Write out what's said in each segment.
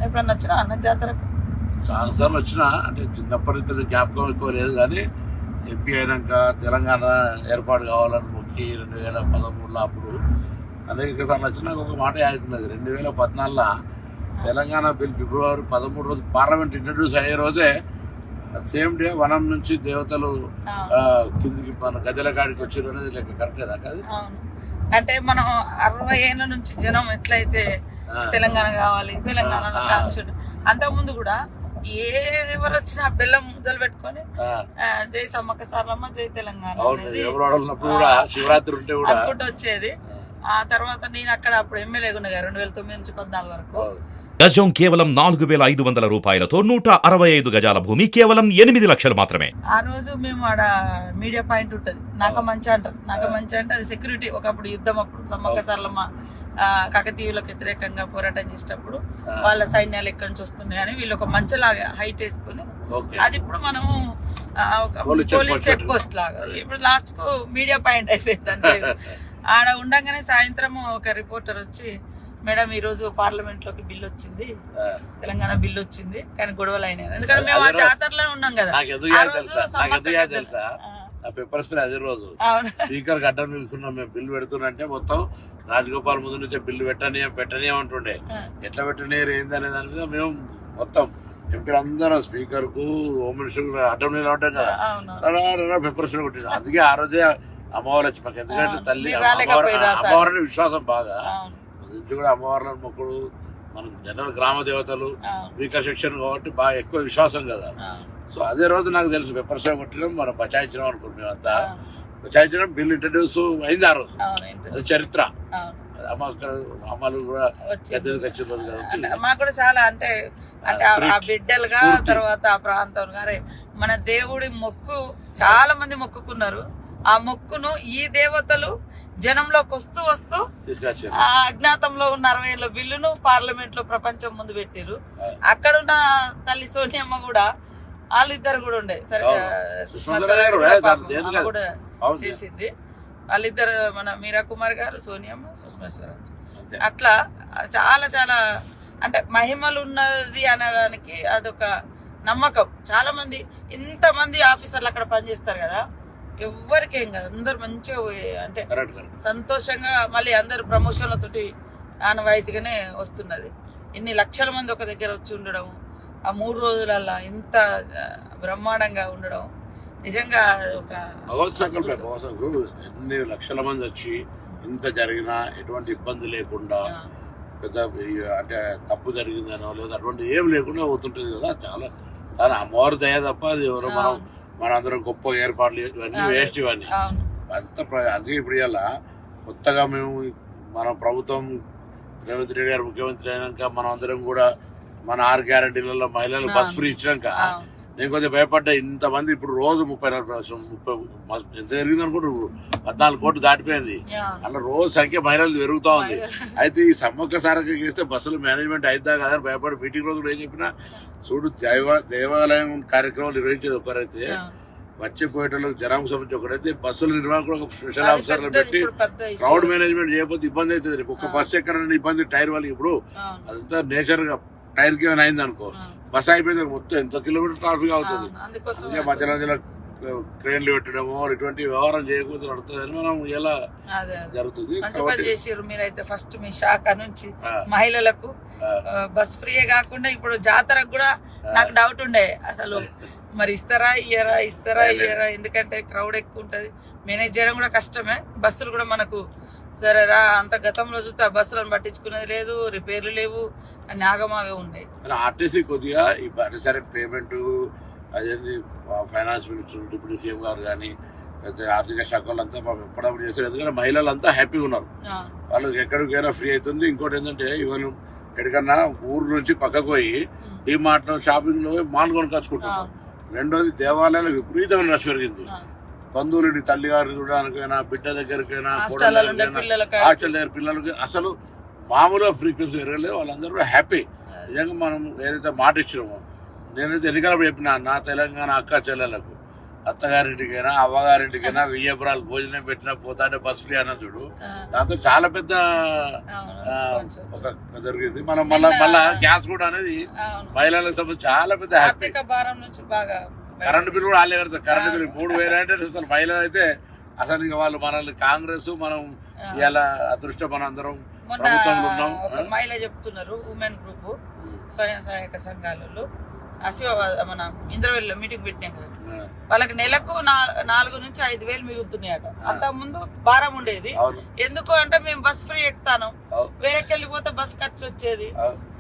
ఎప్పుడన్నా వచ్చినా అన్న జాతరకు? చాలాసార్లు వచ్చినా, అంటే చిన్నప్పటి పెద్ద జ్ఞాపకం ఎక్కువ లేదు కానీ ఎంపీ అయినాక తెలంగాణ ఏర్పాటు కావాలని మొక్కి 2013లో అప్పుడు అనేక సార్లు వచ్చినా ఒక మాట యాదుకున్నది. 2014లో తెలంగాణ బిల్ ఫిబ్రవరి 13 రోజు పార్లమెంట్ ఇంట్రడ్యూస్ అయ్యే రోజే సేమ్ డే వనం నుంచి దేవతలు కిందికి మన గద్దెల కాడికి వచ్చారు అనేది లెక్క కరెక్టేనా కాదు? అంటే మనం 60 ఏళ్ళ నుంచి జనం ఎట్లయితే తెలంగాణ కావాలి తెలంగాణ అంతకుముందు కూడా ఎవరు వచ్చినా బెల్లం ముద్దలు పెట్టుకొని జై సమ్మక్క సారలమ్మ జై తెలంగాణ శివరాత్రి ఉంటే కూడా అనుకుంటూ వచ్చేది. ఆ తర్వాత నేను అక్కడ అప్పుడు ఎమ్మెల్యేగా ఉన్నది 2009 నుంచి 14 వరకు. గజం కేవలం 4,500 రూపాయలతో 165 గజాల భూమి కేవలం 8 లక్షలు మాత్రమే. ఆ రోజు మేము ఆడ మీడియా పాయింట్ ఉంటది, నాగమంచి అంటారు. నాగమంచి అంటే అది సెక్యూరిటీ. ఒకప్పుడు యుద్ధం అప్పుడు సమ్మక్క సారలమ్మ కాకతీయులకు వ్యతిరేకంగా పోరాటం చేసేటప్పుడు వాళ్ళ సైన్యాలు ఎక్కడి నుంచి వస్తున్నాయని వీళ్ళు ఒక మంచలాగా హైట్ వేసుకుని, అది ఇప్పుడు మనము ఒక పోలీస్ చెక్ పోస్ట్ లాగా ఇప్పుడు లాస్ట్ కు మీడియా పాయింట్ అయిపోయింది. అంటే ఆడ ఉండగానే సాయంత్రం ఒక రిపోర్టర్ వచ్చి, మేడం ఈ రోజు పార్లమెంట్ లోకి బిల్ వచ్చింది, తెలంగాణ బిల్ వచ్చింది, కానీ గొడవలు అయినాయి. ఎందుకంటే మేము ఆ జాతరలో ఉన్నాం కదా. పేపర్ స్ప్రే అదే రోజు స్పీకర్ అడ్డం నిలుస్తున్నాం మేము, బిల్లు పెడుతున్నంటే మొత్తం రాజగోపాల్ ముందు నుంచే బిల్లు పెట్టనీయం అంటుండే. ఎట్లా పెట్టనీయరు ఏంది అనే దాని మీద మేము మొత్తం ఎంపీలు అందరం స్పీకర్ కు హోమ్ మినిస్టర్ అడ్డం నిలబడ్డాం కదా, పేపర్ స్ప్రే కొట్టింది. అందుకే ఆ రోజే అమ్మవారు వచ్చి మాకు, ఎందుకంటే తల్లి అమ్మవారిని విశ్వాసం బాగా నుంచి కూడా అమ్మవార్లను మొక్కుడు, మనం జనరల్ గ్రామ దేవతలు వీక సెక్షన్ కాబట్టి బాగా ఎక్కువ విశ్వాసం కదా. సో అదే రోజు నాకు తెలుసు పేపర్ స్ప్రే కొట్టడం మనం బచాయించడం అనుకుంటున్నాం. మేమంతా బచాయించడం బిల్ ఇంట్రడ్యూస్ అయింది ఆ రోజు, అది చరిత్ర. అమ్మలు కూడా మాకు కూడా చాలా అంటే ఆ బిడ్డలుగా తర్వాత ఆ ప్రాంతం గారే మన దేవుడి మొక్కు చాలా మంది మొక్కుకున్నారు. ఆ మొక్కును ఈ దేవతలు జనంలోకి వస్తూ వస్తూ ఆ అజ్ఞాతంలో ఉన్న 60 ఏళ్ళ బిల్లును పార్లమెంట్ లో ప్రపంచం ముందు పెట్టారు. అక్కడున్న తల్లి సోనియమ్మ కూడా వాళ్ళిద్దరు కూడా ఉండే, సరే కూడా చేసింది. వాళ్ళిద్దరు మన మీరా కుమార్ గారు, సోనియమ్మ, సుష్మా స్వరాజ్. అట్లా చాలా చాలా అంటే మహిమలు ఉన్నది అనడానికి అదొక నమ్మకం. చాలా మంది ఇంతమంది ఆఫీసర్లు అక్కడ పనిచేస్తారు కదా, ఎవ్వరికేం కదా, అందరు మంచిగా అంటే సంతోషంగా మళ్ళీ అందరు ప్రమోషన్లతోటి ఆనవాయితీగానే వస్తున్నది. ఇన్ని లక్షల మంది ఒక దగ్గర వచ్చి ఉండడం, ఆ 3 రోజులల్లా ఇంత బ్రహ్మాండంగా ఉండడం నిజంగా ఒక ఎన్ని లక్షల మంది వచ్చి ఇంత జరిగినా ఎటువంటి ఇబ్బంది లేకుండా, పెద్ద అంటే తప్పు జరిగిందనో లేదా అటువంటి ఏం లేకుండా పోతుంటది కదా. చాలా అమ్మవారి దయ తప్ప అది ఎవరో మనందరం గొప్ప ఏర్పాట్లు ఇవన్నీ వేస్ట్ ఇవన్నీ అంత. అందుకే ఇప్పుడు ఇలా కొత్తగా మేము మన ప్రభుత్వం రేవంత్ రెడ్డి గారు ముఖ్యమంత్రి అయినాక మనం అందరం కూడా మన 6 గ్యారంటీలలో మహిళలకు బస్ ఫ్రీ ఇచ్చినాక నేను కొంచెం భయపడ్డా. ఇంతమంది ఇప్పుడు రోజు 30 ఎంత జరిగింది అనుకుంటారు, 14 కోట్లు దాటిపోయింది. అలా రోజు సంఖ్య మహిళలు పెరుగుతూ ఉంది. అయితే ఈ సమ్మక్క సారక్క చేస్తే బస్సులు మేనేజ్మెంట్ అయిద్దా కదా అని భయపడి మీటింగ్ రోజు ఏం చెప్పినా, చూడు దేవాలయం కార్యక్రమాలు నిర్వహించేది ఒకరైతే, వచ్చిపోయేటోళ్ళకి జనానికి సంబంధించి ఒకరైతే, బస్సుల నిర్వాహకులు ఒక స్పెషల్ ఆఫీసర్లు పెట్టి క్రౌడ్ మేనేజ్మెంట్ చేయకపోతే ఇబ్బంది అవుతుంది. ఒక బస్సు ఎక్కడైనా ఇబ్బంది టైర్ వాళ్ళకి, ఇప్పుడు అదంతా నేచర్ గా టైర్ కి ఏమైనా అయింది అనుకో, బస్ అయిపోయింది మొత్తం ఎంత కిలోమీటర్ ట్రాఫిక్ అవుతుంది. మధ్య మధ్యలో ట్రైన్లు పెట్టడము ఇటువంటి వ్యవహారం చేయకపోతే నడుతుందని మనం ఎలా జరుగుతుంది. మీరైతే ఫస్ట్ మీ శాఖ నుంచి మహిళలకు బస్ ఫ్రీయే కాకుండా ఇప్పుడు జాతరకు కూడా నాకు డౌట్ ఉండే, అసలు మరి ఇస్తారా ఇయ్యరా, ఎందుకంటే క్రౌడ్ ఎక్కువ ఉంటది, మేనేజ్ చేయడం కూడా కష్టమే. బస్సులు కూడా మనకు సరేరా అంత గతంలో చూస్తే ఆ బస్సులను పట్టించుకునేది లేదు, రిపేర్లు లేవు, అన్ని ఆగమాగా ఉన్నాయి. ఆర్టీసీ కొద్దిగా సరే పేమెంట్ అదేంటి ఫైనాన్స్ మినిస్టర్, డిప్యూటీ సీఎం గారు కానీ లేకపోతే ఆర్థిక శాఖ వాళ్ళంతా ఎప్పుడప్పుడు చేస్తారు. ఎందుకంటే మహిళలు అంతా హ్యాపీగా ఉన్నారు, వాళ్ళకి ఎక్కడికైనా ఫ్రీ అవుతుంది. ఇంకోటి ఏంటంటే ఇవన్ ఎక్కడికన్నా ఊరు నుంచి పక్కకు పోయి డిమార్ట్ లో షాపింగ్ లో మాల్ కొనుకొచ్చుకుంటున్నారు. రెండోది దేవాలయాలు విపరీతమైన రష్ పెరిగింది. బంధువులు తల్లి గారిని చూడడానికైనా, బిడ్డ దగ్గరికైనా, హాస్టల్ దగ్గర పిల్లలకి అసలు మామూలుగా ఫ్రీక్వెన్సీ పెరగలేదు. వాళ్ళందరూ కూడా హ్యాపీ. నిజంగా మనం ఏదైతే మాట ఇచ్చినామో, నేనైతే ఎన్నికలప్పుడు చెప్పిన నా తెలంగాణ అక్క చెల్లెలకు అత్తగారింటికైనా అవ్వగారింటికైనా 1000 ఎకరాలు భోజనం పెట్టినా పోతా అంటే బస్ ఫ్రీ అన్న చూడు. దాంతో చాలా పెద్ద ఒక జరిగింది. మనం మళ్ళా గ్యాస్ కూడా అనేది మహిళలకు సంబంధించి చాలా పెద్ద ఆర్థిక భారం నుంచి బాగా కరెంటు బిల్లు కూడా వాళ్ళే కడతారు. కరెంటు బిల్లు 3000 అంటే అసలు మహిళలు అయితే అసలు ఇక వాళ్ళు మనల్ని కాంగ్రెస్ మనం ఇలా అదృష్టం మన అందరం ప్రభుత్వంలో ఉన్నాం. ఒక మహిళ చెప్తున్నారు, ఉమెన్ గ్రూప్ స్వయం సహాయక సంఘాలలో మన ఇంద్రవెల్లిలో మీటింగ్ పెట్టినాం కదా, వాళ్ళకి నెలకు 4 నుంచి 5,000 మిగులుతున్నాయట. అంతకు ముందు భారం ఉండేది. ఎందుకు అంటే మేము బస్ ఫ్రీ ఎక్కుతాను, వేరేకి వెళ్ళిపోతే బస్ ఖర్చు వచ్చేది.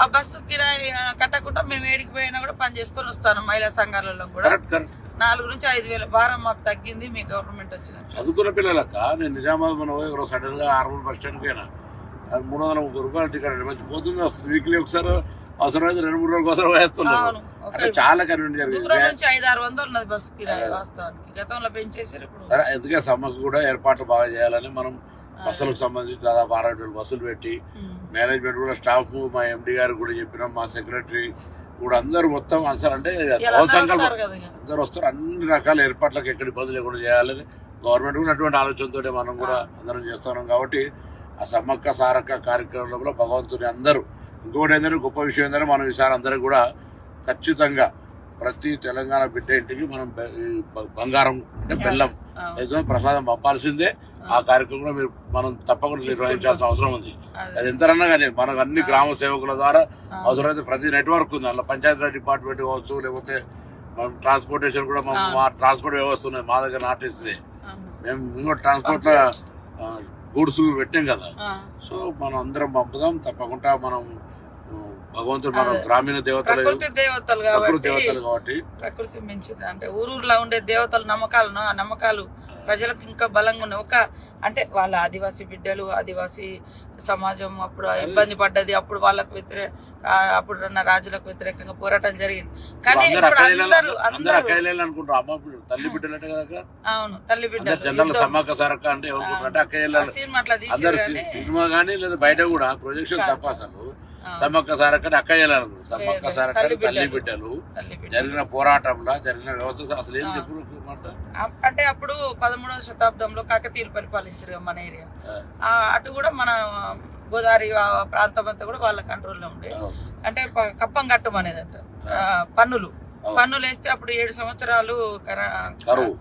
ఆ బస్సు కిరాయి కట్టకుండా మేము ఏడికి పోయినా కూడా పని చేసుకొని వస్తాను. మహిళా సంఘాలలో కూడా 4 నుంచి 5,000 భారం మాకు తగ్గింది మీ గవర్నమెంట్ వచ్చిన. చదువుకున్న పిల్లలక్క నేను నిజామాబాద్ మన సడన్ గా 6 బస్ స్టాండ్ కైనా 330 రూపాయలు టికెట్ మంచి పోతుంది వస్తుంది. వీక్లీ ఒకసారి అవసరమైతే 2-3 రోజుల కోసం వేస్తున్నాను. అంటే చాలా కన్వీనియంట్ జరిగింది. 500-600 ఉన్నది బస్ కిరాయి వాస్తవానికి, గతంలో పెంచేసారు. ఇప్పుడు ఎందుకే సమ్మకు కూడా ఏర్పాట్లు బాగా చేయాలని మనం బస్సులకు సంబంధించి దాదాపు 60 బస్సులు పెట్టి మేనేజ్మెంట్ కూడా స్టాఫ్ మా ఎండి గారు కూడా చెప్పినాం, మా సెక్రటరీ కూడా అందరూ మొత్తం అసలు అంటే అందరు వస్తారు. అన్ని రకాల ఏర్పాట్లకు ఎక్కడ ఇబ్బంది లేకుండా చేయాలని గవర్నమెంట్ కూడా అటువంటి ఆలోచనతో మనం కూడా అందరం చేస్తున్నాం. కాబట్టి ఆ సమ్మక్క సారక్క కార్యక్రమంలో కూడా భగవంతుని అందరూ ఇంకొకటి ఏంటంటే గొప్ప విషయం ఏంటంటే మనం ఈసారి అందరూ కూడా ఖచ్చితంగా ప్రతి తెలంగాణ బిడ్డ ఇంటికి మనం బంగారం అంటే బెల్లం ఏదో ప్రసాదం పంపాల్సిందే. ఆ కార్యక్రమంలో మనం తప్పకుండా నిర్వహించాల్సిన అవసరం ఉంది. అది ఎంతరన్నా కానీ మనకు అన్ని గ్రామ సేవకుల ద్వారా అవసరమైతే ప్రతి నెట్వర్క్ ఉంది. అందులో పంచాయతీరాజ్ డిపార్ట్మెంట్ కావచ్చు, లేకపోతే మనం ట్రాన్స్పోర్టేషన్ కూడా మా ట్రాన్స్పోర్ట్ వ్యవస్థ ఉన్నది మా దగ్గర నాటిస్తుంది. మేము ఇంకో ట్రాన్స్పోర్ట్ లో గూడ్స్ పెట్టాం కదా. సో మనం అందరం పంపుదాం తప్పకుండా. మనం భగవంతుడు మన గ్రామీణ దేవతలు కాబట్టి ప్రకృతి మించింది అంటే ఊరూరులో ఉండే దేవతల నమ్మకాలను, ఆ నమ్మకాలు ప్రజలకు ఇంకా బలంగా ఉన్నాయి. అంటే వాళ్ళ ఆదివాసీ బిడ్డలు, ఆదివాసీ సమాజం అప్పుడు ఇబ్బంది పడ్డది. అప్పుడు వాళ్ళకు అప్పుడు ఉన్న రాజులకు వ్యతిరేకంగా పోరాటం జరిగింది. కానీ తల్లి బిడ్డలు అవును, తల్లి బిడ్డలు జనరల్ సమ్మక్క సారక్క అంటే సినిమా అట్లా తీసి సినిమా కానీ లేదా బయట కూడా ప్రొజెక్షన్ తప్ప అసలు సమ్మక్క సారక్కని అక్కయ్యలను సమ్మక్క సారక్క తల్లి బిడ్డలు జరిగిన పోరాటంలో జరిగిన వ్యవస్థ అసలు ఏం చెప్పు. అంటే అప్పుడు 13వ శతాబ్దంలో కాకతీయులు పరిపాలించారు మన ఏరియా. అటు కూడా మన గోదావరి ప్రాంతం అంతా కూడా వాళ్ళ కంట్రోల్లో ఉండే. అంటే కప్పం కట్టం అనేది అంట, పన్నులు వేస్తే అప్పుడు 7 సంవత్సరాలు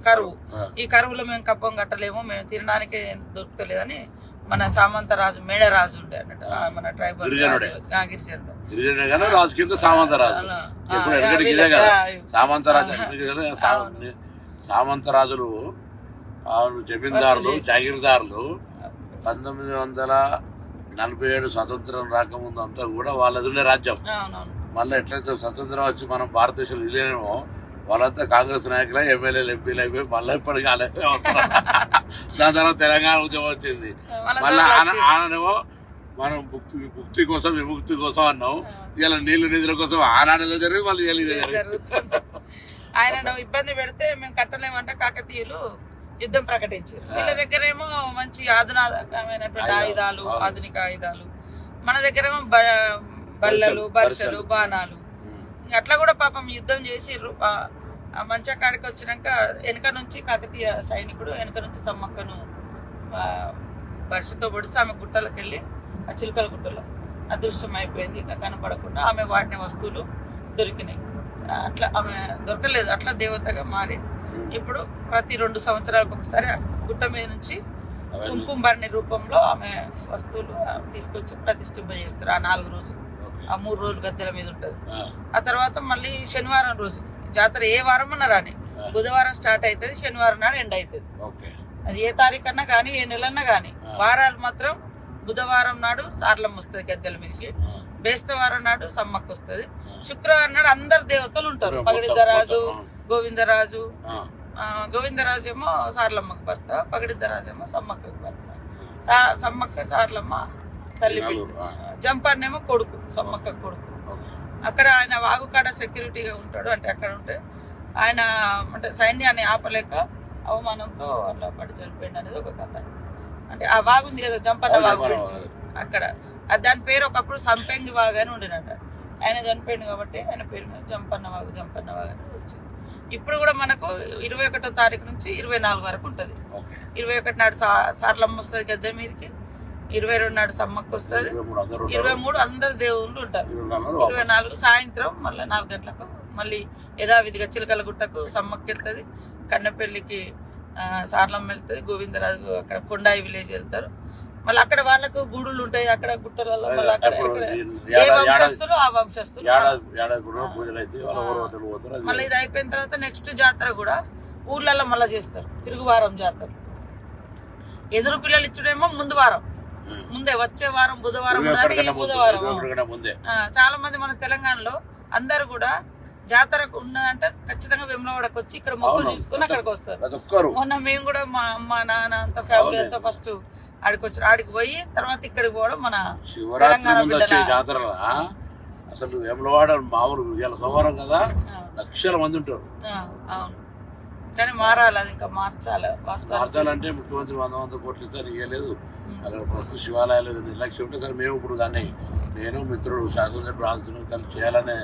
కరువు. ఈ కరువులో మేము కప్పం కట్టలేము, మేము తినడానికి దొరుకుతలేదని మన సామంతరాజు మేడరాజు ఉండే అన్నట్టు, మన ట్రైబల్ గిరిజనుడు సామంతరాజులు జమీందారులు జాగీర్దారులు 1947 స్వతంత్రం రాకముందు అంతా కూడా వాళ్ళది ఉండే రాజ్యం. మళ్ళీ ఎట్లయితే స్వతంత్రం వచ్చి మనం భారతదేశంలో ఇల్లేమో వాళ్ళంతా కాంగ్రెస్ నాయకులు ఎమ్మెల్యేలు ఎంపీలు అయిపోయి మళ్ళీ ఇప్పటికీ దాని తర్వాత తెలంగాణ ఉద్యమం వచ్చింది. మళ్ళీ ఆననేమో మనం ముక్తి కోసం విముక్తి కోసం అన్నాం. ఇలా నీళ్లు నిధుల కోసం ఆనాడు జరిగింది, మళ్ళీ ఇదే జరిగింది. ఆయన ఇబ్బంది పెడితే మేము కట్టలేమంటే కాకతీయులు యుద్ధం ప్రకటించారు. వీళ్ళ దగ్గరేమో మంచి ఆధునికమైనటువంటి ఆయుధాలు, ఆధునిక ఆయుధాలు, మన దగ్గరేమో బల్లలు, బర్షలు, బాణాలు. అట్లా కూడా పాపం యుద్ధం చేసిర్రు. మంచా కాడికి వచ్చినాక వెనక నుంచి కాకతీయ సైనికుడు వెనక నుంచి సమ్మక్కను బర్షతో పొడిచి ఆమె గుట్టలకు వెళ్ళి ఆ చిలుకల గుట్టలో అదృశ్యం అయిపోయింది. ఇంకా కనపడకుండా ఆమె వాడిన వస్తువులు దొరికినాయి. అట్లా ఆమె దొరకలేదు, అట్లా దేవతగా మారి ఇప్పుడు ప్రతి 2 సంవత్సరాలకు ఒకసారి గుట్ట మీద నుంచి కుంకుమబర్ణి రూపంలో ఆమె వస్తువులు తీసుకొచ్చి ప్రతిష్ఠింపజేస్తారు. ఆ 4 రోజులు, ఆ 3 రోజులు గద్దెల మీద ఉంటుంది. ఆ తర్వాత మళ్ళీ శనివారం రోజు జాతర, ఏ వారం అన్నా రాని, బుధవారం స్టార్ట్ అవుతుంది, శనివారం నాడు ఎండ్ అవుతుంది. అది ఏ తారీఖు అన్నా కానీ, ఏ నెలన్నా కానీ. వారాలు మాత్రం బుధవారం నాడు సార్లమ్మ వస్తుంది గద్దెల మీదకి, బేస్తవారం నాడు సమ్మక్క వస్తుంది, శుక్రవారం నాడు అందరు దేవతలు ఉంటారు. పగడిద్దరాజు, గోవిందరాజు. గోవిందరాజు ఏమో సార్లమ్మకు భర్త, పగడిద్దరాజు ఏమో సమ్మక్కకు భర్త. సమ్మక్క సార్లమ్మ తల్లి బిడ్డ, జంపన్నేమో కొడుకు, సమ్మక్క కొడుకు. అక్కడ ఆయన వాగుకాడ సెక్యూరిటీగా ఉంటాడు. అంటే అక్కడ ఉంటే ఆయన అంటే సైన్యాన్ని ఆపలేక అవమానంతో అట్లా పడి చనిపోయింది అనేది ఒక కథ. అంటే ఆ వాగుంది కదా జంపన్న వాగు గురించి, అక్కడ దాని పేరు ఒకప్పుడు సంపెంగి వాగు అని ఉండినట. ఆయన చనిపోయింది కాబట్టి ఆయన పేరు మీద జంపన్నవాగు అని వచ్చింది. ఇప్పుడు కూడా మనకు 21వ తారీఖు నుంచి 24 వరకు ఉంటుంది. 21 నాడు సార్లమ్మ వస్తుంది గద్దె మీదకి, 22 నాడు సమ్మక్క వస్తుంది, 23 అందరు దేవుళ్ళు ఉంటారు, 24 సాయంత్రం మళ్ళీ 4 గంటలకు మళ్ళీ యథావిధిగా చిలకల గుట్టకు సమ్మక్క వెళ్తుంది, కన్నెపల్లికి సార్లమ్మ వెళ్తుంది, గోవిందరాజు అక్కడ కొండాయి విలేజ్ వెళ్తారు. మళ్ళీ అక్కడ వాళ్ళకు గుడులు ఉంటాయి, అక్కడ గుట్టలలో ఏ వంశస్థులు ఆ వంశస్థులు. మళ్ళీ ఇది అయిపోయిన తర్వాత నెక్స్ట్ జాతర కూడా ఊర్లలో మళ్ళీ చేస్తారు, తిరుగువారం జాతర. ఎదురు పిల్లలు ఇచ్చుడేమో ముందు వారం, ముందే వచ్చే వారం బుధవారం, బుధవారం. చాలా మంది మన తెలంగాణలో అందరు కూడా జాతరకు ఉన్నదంటే ఖచ్చితంగా వేములవాడకు వచ్చి ఇక్కడ మొక్కులు తీసుకుని అక్కడికి వస్తారు. మొన్న మేము కూడా మా అమ్మ నాన్న అంత ఫ్యామిలీ అంతా ఫస్ట్ ఆడికి వచ్చారు, ఆడికి పోయి తర్వాత ఇక్కడికి పోవడం మన శివరాత్రి జాతర. అసలు వేములవాడ మామూలు ఇవాళ సోమవారం కదా, లక్షల మంది ఉంటారు. అవును, కానీ మారాలి, అది ఇంకా మార్చాలంటే ముఖ్యమంత్రి 100 కోట్లు ఇస్తారు, ఇవ్వలేదు. అక్కడ ప్రస్తుత శివాలయాలు నిర్లక్ష్యం ఉంటే సరే మేము ఇప్పుడు దాన్ని నేను మిత్రుడు శాసనసభ్యుడు ఆలోచన కలిసి చేయాలనే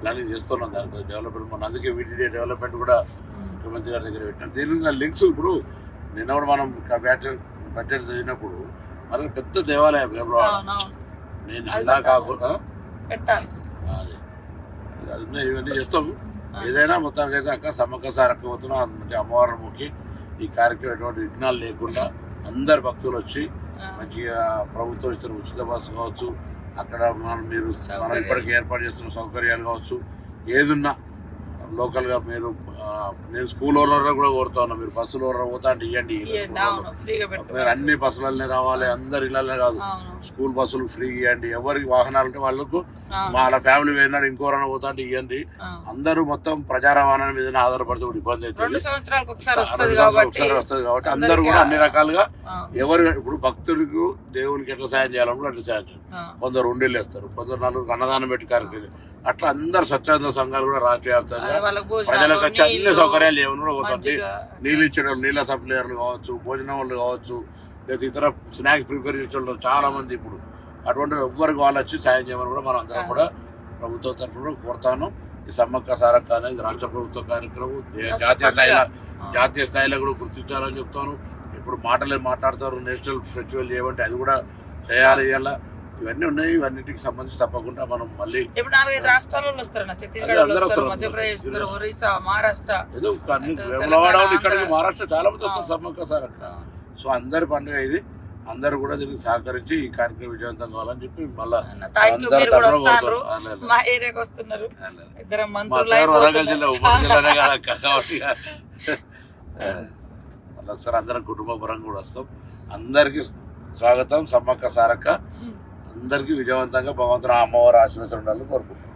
ప్లానింగ్ చేస్తున్నాం. దానికి డెవలప్మెంట్ మొన్న అందుకే వీటిడే డెవలప్మెంట్ కూడా ముఖ్యమంత్రి గారి దగ్గర పెట్టాం. దీని లింక్స్ ఇప్పుడు నిన్న కూడా మనం బడ్జెట్ చదివినప్పుడు మనకి పెద్ద దేవాలయం నేను ఇలా కాకుండా అది ఇవన్నీ చేస్తాం. ఏదైనా మొత్తానికి అయితే అక్క సమ్మక్క సారక్క పోతున్నాం, అంటే అమ్మవారి ముఖి ఈ కార్యక్రమం ఎటువంటి విఘ్నాలు లేకుండా అందరు భక్తులు వచ్చి మంచిగా ప్రభుత్వం ఇస్తున్న ఉచిత బస్సు కావచ్చు, అక్కడ మనం ఇప్పటికీ ఏర్పాటు చేస్తున్న సౌకర్యాలు కావచ్చు, ఏదున్నా లోకల్గా నేను స్కూల్ ఓనర్ కూడా కోరుతా ఉన్నా, మీరు బస్సులు ఓనర్ పోతా అంటే ఇవ్వండి. మీరు అన్ని బస్సులనే రావాలి, అందరు ఇళ్ళనే కాదు, స్కూల్ బస్సులు ఫ్రీ ఇవ్వండి. ఎవరికి వాహనాలు ఉంటే వాళ్ళకు వాళ్ళ ఫ్యామిలీ పోయినాడు ఇంకోరైనా పోతా అంటే ఇవ్వండి. అందరూ మొత్తం ప్రజా రవాణా మీద ఆధారపడితే కూడా ఇబ్బంది అవుతుంది. ఒకసారి వస్తుంది కాబట్టి అందరూ కూడా అన్ని రకాలుగా ఎవరు ఇప్పుడు భక్తులకు దేవునికి ఎట్లా సాయం చేయాలనుకో అట్లా సాయం చేయాలి. కొందరు ఉండేళ్ళు వేస్తారు, కొందరు 4 అన్నదానం పెట్టి కార్యక్రమం, అట్లా అందరు స్వచ్ఛంద సంఘాలు కూడా రాష్ట్ర వ్యాప్తంగా ప్రజలకు వచ్చి అన్ని సౌకర్యాలు ఏమైనా కూడా ఒకటి నీళ్ళు ఇచ్చడం, నీళ్ళ సప్లైర్లు కావచ్చు, భోజనం వాళ్ళు కావచ్చు, లేదా ఇతర స్నాక్స్ ప్రిపేర్ చేసే చాలా మంది ఇప్పుడు అటువంటి ఎవ్వరికి వాళ్ళు వచ్చి సాయం చేయమని కూడా మనం అందరం కూడా ప్రభుత్వం తరఫున కోరుతాను. ఈ సమ్మక్క సారక్క అనేది రాష్ట్ర ప్రభుత్వ కార్యక్రమం జాతీయ స్థాయిలో కూడా గుర్తించాలని చెప్తాను. ఇప్పుడు మాట్లాడతారు నేషనల్ ఫెస్టివల్ చేయమంటే అది కూడా చేయాలి. ఇలా ఇవన్నీ ఉన్నాయి, ఇవన్నిటికి సంబంధించి తప్పకుండా మనం మళ్ళీ ఇప్పుడు 4-5 రాష్ట్రాలలో వస్తారు, ఛత్తీస్గఢ్, మధ్యప్రదేశ్, ఒరిస్సా, మహారాష్ట్ర, ఇక్కడికి మహారాష్ట్ర చాలా మంది వస్తారు సమ్మక్క సారక్క. సో అందరి పండుగ ఇది, అందరు కూడా దీనికి సహకరించి ఈ కార్యక్రమం విజయవంతం కావాలని చెప్పి మళ్ళీ వరంగల్ జిల్లా ఉమ్మడి జిల్లానే కదా కాబట్టి మళ్ళీ ఒకసారి అందరం కుటుంబ పరంగా కూడా వస్తాం. అందరికి స్వాగతం. సమ్మక్క సారక్క అందరికీ విజయవంతంగా భగవంతుడు అమ్మవారి ఆశీర్వచనం ఉండాలని కోరుకుంటున్నాం.